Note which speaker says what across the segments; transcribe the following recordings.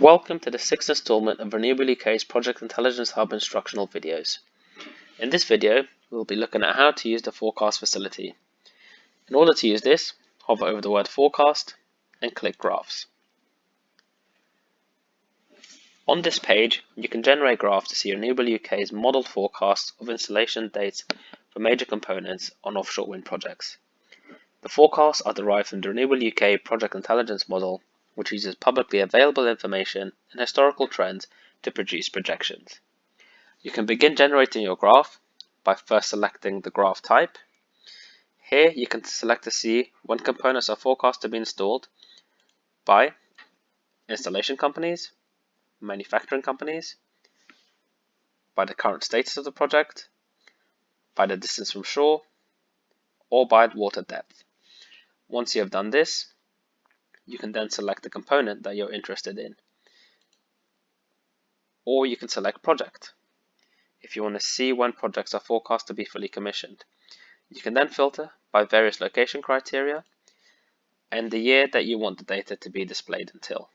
Speaker 1: Welcome to the sixth installment of RenewableUK's Project Intelligence Hub instructional videos. In this video, we'll be looking at how to use the forecast facility. In order to use this, hover over the word forecast and click graphs. On this page, you can generate graphs to see RenewableUK's modeled forecasts of installation dates for major components on offshore wind projects. The forecasts are derived from the RenewableUK Project Intelligence Model, which uses publicly available information and historical trends to produce projections. You can begin generating your graph by first selecting the graph type. Here you can select to see when components are forecast to be installed by installation companies, manufacturing companies, by the current status of the project, by the distance from shore, or by water depth. Once you have done this, you can then select the component that you're interested in. Or you can select project if you want to see when projects are forecast to be fully commissioned. You can then filter by various location criteria and the year that you want the data to be displayed until.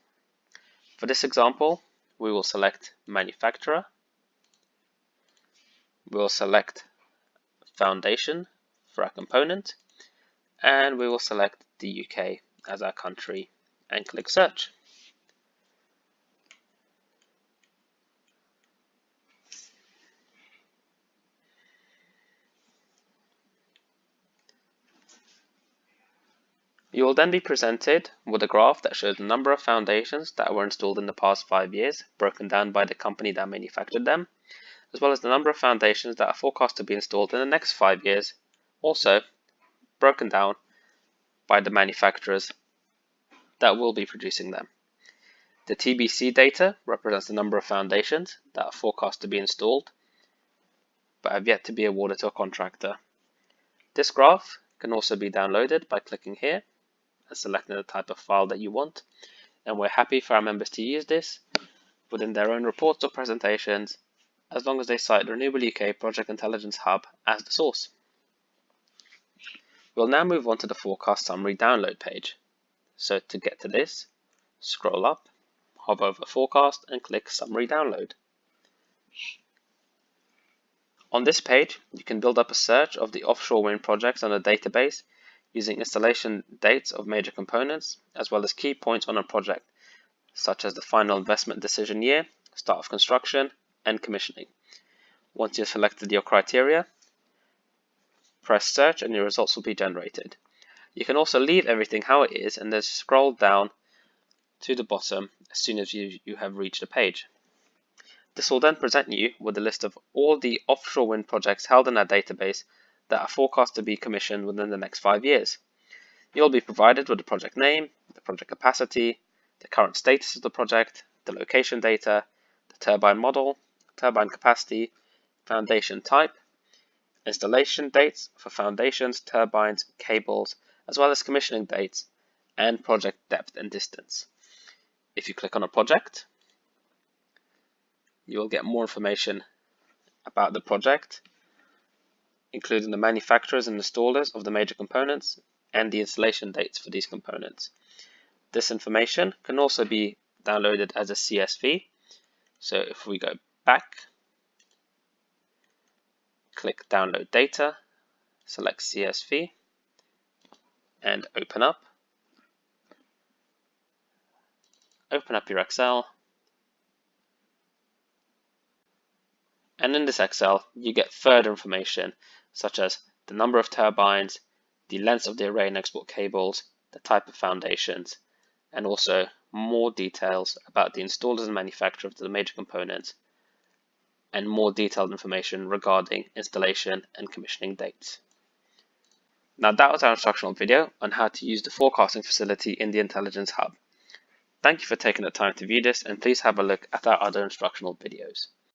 Speaker 1: For this example, we will select manufacturer, we'll select foundation for our component, and we will select the UK as our country and click search. You will then be presented with a graph that shows the number of foundations that were installed in the past 5 years, broken down by the company that manufactured them, as well as the number of foundations that are forecast to be installed in the next 5 years, also broken down by the manufacturers that will be producing them. The TBC data represents the number of foundations that are forecast to be installed but have yet to be awarded to a contractor. This graph can also be downloaded by clicking here and selecting the type of file that you want, and we're happy for our members to use this within their own reports or presentations as long as they cite the RenewableUK Project Intelligence Hub as the source. We'll now move on to the forecast summary download page. So to get to this, scroll up, hover over forecast and click summary download. On this page, you can build up a search of the offshore wind projects on a database using installation dates of major components as well as key points on a project, such as the final investment decision year, start of construction, and commissioning. Once you've selected your criteria, press search and your results will be generated. You can also leave everything how it is and then scroll down to the bottom as soon as you have reached a page. This will then present you with a list of all the offshore wind projects held in our database that are forecast to be commissioned within the next 5 years. You'll be provided with the project name, the project capacity, the current status of the project, the location data, the turbine model, turbine capacity, foundation type, installation dates for foundations, turbines, cables, as well as commissioning dates and project depth and distance. If you click on a project, you will get more information about the project, including the manufacturers and installers of the major components and the installation dates for these components. This information can also be downloaded as a CSV. So if we go back, click download data, select CSV, and open up your Excel, and in this Excel you get further information such as the number of turbines, the length of the array and export cables, the type of foundations, and also more details about the installers and manufacturers of the major components, and more detailed information regarding installation and commissioning dates. Now that was our instructional video on how to use the forecasting facility in the Intelligence Hub. Thank you for taking the time to view this, and please have a look at our other instructional videos.